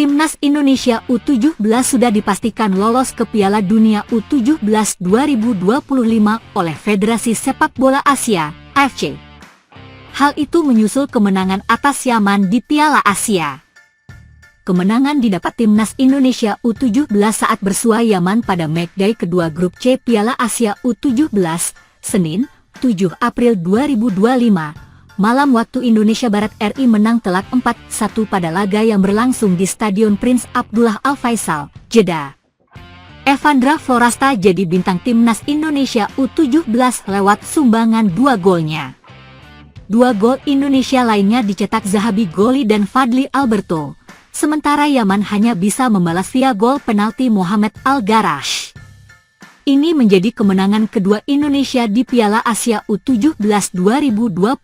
Timnas Indonesia U17 sudah dipastikan lolos ke Piala Dunia U17 2025 oleh Federasi Sepak Bola Asia, AFC. Hal itu menyusul kemenangan atas Yaman di Piala Asia. Kemenangan didapat Timnas Indonesia U17 saat bersua Yaman pada matchday kedua grup C Piala Asia U17, Senin, 7 April 2025. Malam waktu Indonesia Barat. RI menang telak 4-1 pada laga yang berlangsung di Stadion Prince Abdullah Al Faisal, Jeddah. Evandra Florasta jadi bintang Timnas Indonesia U17 lewat sumbangan 2 golnya. 2 gol Indonesia lainnya dicetak Zahabi Goli dan Fadli Alberto, sementara Yaman hanya bisa membalas via gol penalti Mohamed Al-Garash. Ini menjadi kemenangan kedua Indonesia di Piala Asia U17 2025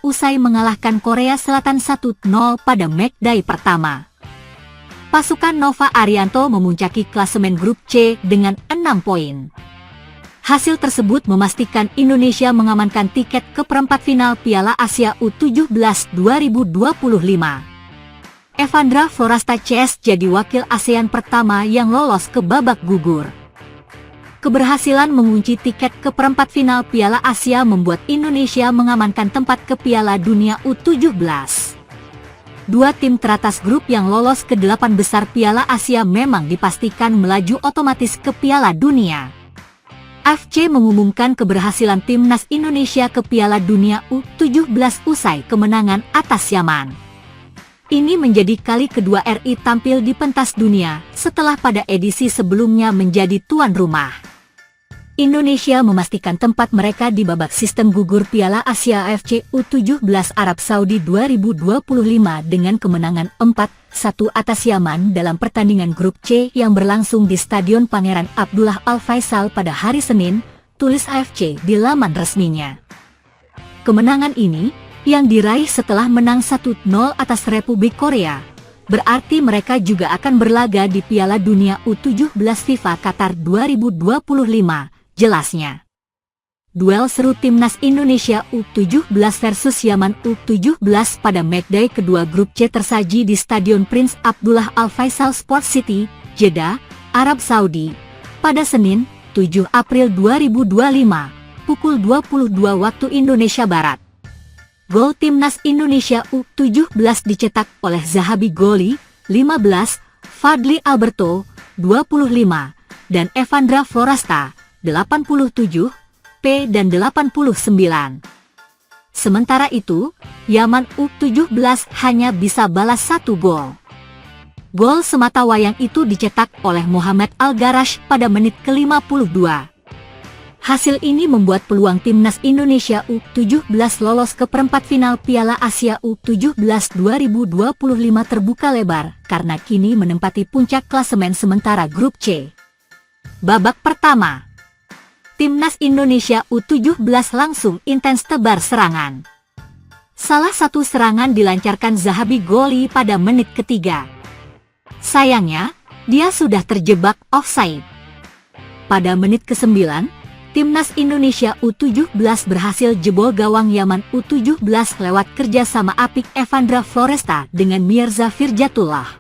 usai mengalahkan Korea Selatan 1-0 pada matchday pertama. Pasukan Nova Arianto memuncaki klasemen grup C dengan 6 poin. Hasil tersebut memastikan Indonesia mengamankan tiket ke perempat final Piala Asia U17 2025. Evandra Florasta CS jadi wakil ASEAN pertama yang lolos ke babak gugur. Keberhasilan mengunci tiket ke perempat final Piala Asia membuat Indonesia mengamankan tempat ke Piala Dunia U17. 2 tim teratas grup yang lolos ke 8 besar Piala Asia memang dipastikan melaju otomatis ke Piala Dunia. AFC mengumumkan keberhasilan Timnas Indonesia ke Piala Dunia U17 usai kemenangan atas Yaman. Ini menjadi kali kedua RI tampil di pentas dunia setelah pada edisi sebelumnya menjadi tuan rumah. Indonesia memastikan tempat mereka di babak sistem gugur Piala Asia AFC U17 Arab Saudi 2025 dengan kemenangan 4-1 atas Yaman dalam pertandingan grup C yang berlangsung di Stadion Pangeran Abdullah Al Faisal pada hari Senin, tulis AFC di laman resminya. Kemenangan ini, yang diraih setelah menang 1-0 atas Republik Korea, berarti mereka juga akan berlaga di Piala Dunia U17 FIFA Qatar 2025. Jelasnya, duel seru Timnas Indonesia U17 versus Yaman U17 pada matchday kedua grup C tersaji di Stadion Prince Abdullah Al Faisal Sports City, Jeddah, Arab Saudi, pada Senin, 7 April 2025, pukul 22 waktu Indonesia Barat. Gol Timnas Indonesia U17 dicetak oleh Zahabi Goli, 15, Fadli Alberto, 25, dan Evandra Florasta, 87, P dan 89. Sementara itu, Yaman U17 hanya bisa balas 1 gol. Gol sematawayang itu dicetak oleh Mohamed Al-Garash pada menit ke-52. Hasil ini membuat peluang Timnas Indonesia U17 lolos ke perempat final Piala Asia U17 2025 terbuka lebar karena kini menempati puncak klasemen sementara grup C. Babak pertama, Timnas Indonesia U17 langsung intens tebar serangan. Salah satu serangan dilancarkan Zahabi Goli pada menit ketiga. Sayangnya, dia sudah terjebak offside. Pada menit ke-9, Timnas Indonesia U17 berhasil jebol gawang Yaman U17 lewat kerjasama apik Evandra Florasta dengan Mirza Firjatullah.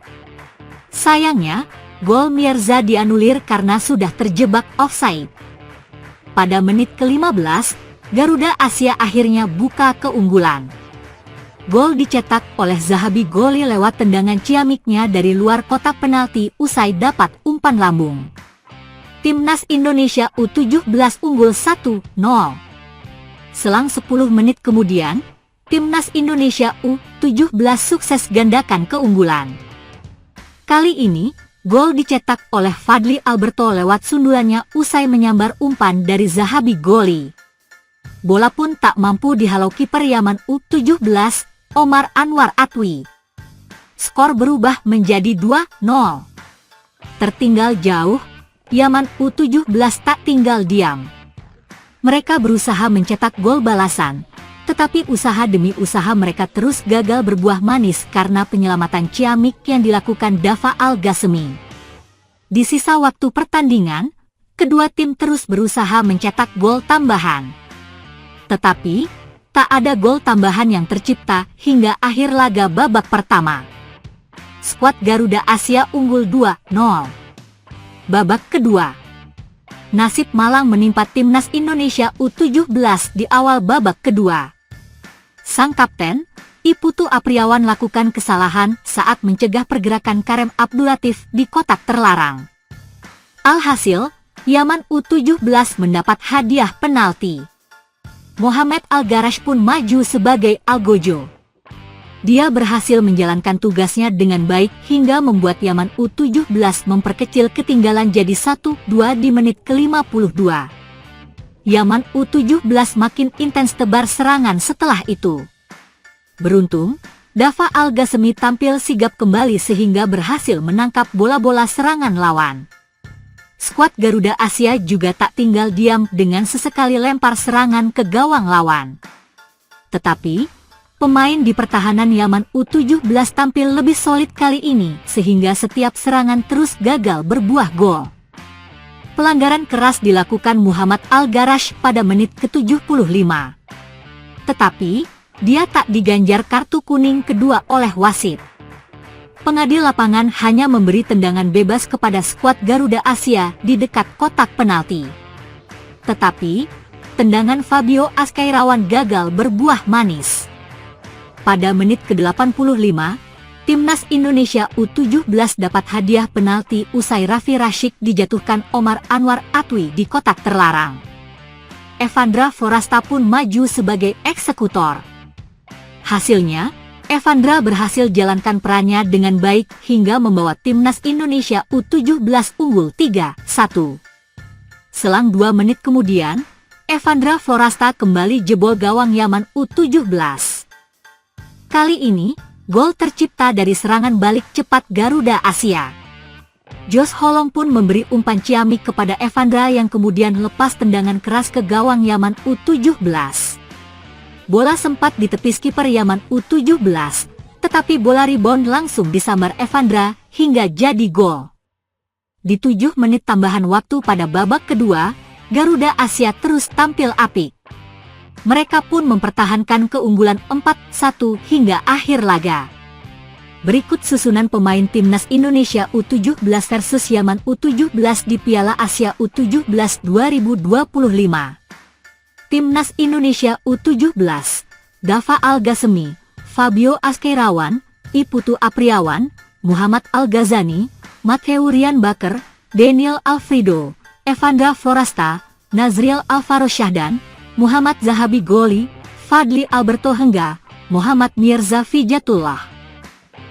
Sayangnya, gol Mirza dianulir karena sudah terjebak offside. Pada menit ke-15, Garuda Asia akhirnya buka keunggulan. Gol dicetak oleh Zahabi Goli lewat tendangan ciamiknya dari luar kotak penalti usai dapat umpan lambung. Timnas Indonesia U17 unggul 1-0. Selang 10 menit kemudian, Timnas Indonesia U17 sukses gandakan keunggulan. Kali ini, gol dicetak oleh Fadli Alberto lewat sundulannya usai menyambar umpan dari Zahabi Goli. Bola pun tak mampu dihalau kiper Yaman U17, Omar Anwar Atwi. Skor berubah menjadi 2-0. Tertinggal jauh, Yaman U17 tak tinggal diam. Mereka berusaha mencetak gol balasan, tetapi usaha demi usaha mereka terus gagal berbuah manis karena penyelamatan ciamik yang dilakukan Dava Al-Ghasemi. Di sisa waktu pertandingan, kedua tim terus berusaha mencetak gol tambahan. Tetapi, tak ada gol tambahan yang tercipta hingga akhir laga babak pertama. skuad Garuda Asia unggul 2-0. Babak kedua, nasib malang menimpa timnas Indonesia U17 di awal babak kedua. Sang kapten, Iputu Apriawan lakukan kesalahan saat mencegah pergerakan Kareem Abdul-Latif di kotak terlarang. Alhasil, Yaman U17 mendapat hadiah penalti. Mohamed Al-Garash pun maju sebagai algojo. Dia berhasil menjalankan tugasnya dengan baik hingga membuat Yaman U17 memperkecil ketinggalan jadi 1-2 di menit ke-52. Yaman U17 makin intens tebar serangan setelah itu. Beruntung, Dava Al-Ghasemi tampil sigap kembali sehingga berhasil menangkap bola-bola serangan lawan. Skuad Garuda Asia juga tak tinggal diam dengan sesekali lempar serangan ke gawang lawan. Tetapi, pemain di pertahanan Yaman U17 tampil lebih solid kali ini sehingga setiap serangan terus gagal berbuah gol. Pelanggaran keras dilakukan Muhammad Al-Garash pada menit ke-75. Tetapi, dia tak diganjar kartu kuning kedua oleh wasit. Pengadil lapangan hanya memberi tendangan bebas kepada skuad Garuda Asia di dekat kotak penalti. Tetapi, tendangan Fabio Ascairawan gagal berbuah manis. Pada menit ke-85, timnas Indonesia U17 dapat hadiah penalti usai Raffi Rashid dijatuhkan Omar Anwar Atwi di kotak terlarang. Evandra Forasta pun maju sebagai eksekutor. Hasilnya, Evandra berhasil jalankan perannya dengan baik hingga membawa timnas Indonesia U17 unggul 3-1. Selang 2 menit kemudian, Evandra Forasta kembali jebol gawang Yaman U17. Kali ini, gol tercipta dari serangan balik cepat Garuda Asia. Jos Holong pun memberi umpan ciamik kepada Evandra yang kemudian lepas tendangan keras ke gawang Yaman U17. Bola sempat ditepis kiper Yaman U17, tetapi bola rebound langsung disambar Evandra hingga jadi gol. Di 7 menit tambahan waktu pada babak kedua, Garuda Asia terus tampil apik. Mereka pun mempertahankan keunggulan 4-1 hingga akhir laga. Berikut susunan pemain timnas Indonesia U17 versus Yaman U17 di Piala Asia U17 2025. Timnas Indonesia U17, Dava Al-Ghasemi, Fabio Ascairawan, Iputu Apriawan, Muhammad Al-Ghazani, Matthew Ryan Baker, Daniel Alfredo, Evandra Forasta, Nazriel Alvaro Syahdan, Muhammad Zahabi Goli, Fadli Alberto Hengga, Muhammad Mirza Fijatullah.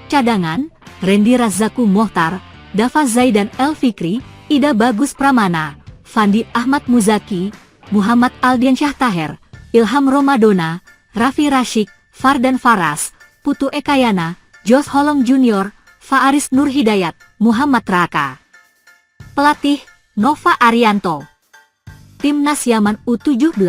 Cadangan, Randy Razzaku Mohtar, Dava Zaidan El Fikri, Ida Bagus Pramana, Fandi Ahmad Muzaki, Muhammad Aldian Syah Taher, Ilham Romadona, Raffi Rashid, Fardan Faras, Putu Ekayana, Jos Holong Junior, Faaris Nur Hidayat, Muhammad Raka. Pelatih, Nova Arianto. Timnas Yaman U17,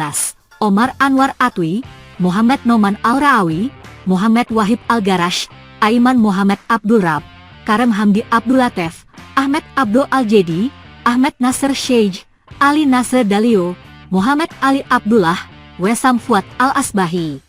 Omar Anwar Atwi, Muhammad Noman Al-Raawi, Muhammad Wahib Al-Garash, Aiman Muhammad Abdul Rab, Kareem Hamdi Abdul-Latif, Ahmed Abdul Al-Jedi, Ahmed Nasser Sheikh, Ali Nasser Dalio, Muhammad Ali Abdullah, Wesam Fuad Al-Asbahi.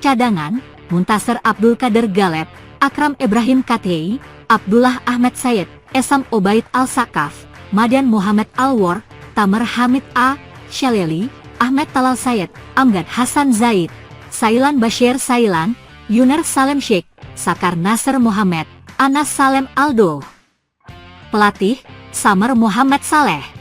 Cadangan, Muntasir Abdul Kader Galeb, Akram Ibrahim Katei, Abdullah Ahmed Syed, Esam Obaid Al-Sakaf, Madian Muhammad Al-War, Tamer Hamid A. Shaleli, Ahmed Talal Syed, Amgad Hasan Zaid, Sailan Bashir Sailan, Yuner Salem Sheikh, Sakar Nasser Muhammad, Anas Salem Aldo. Pelatih, Samer Muhammad Saleh.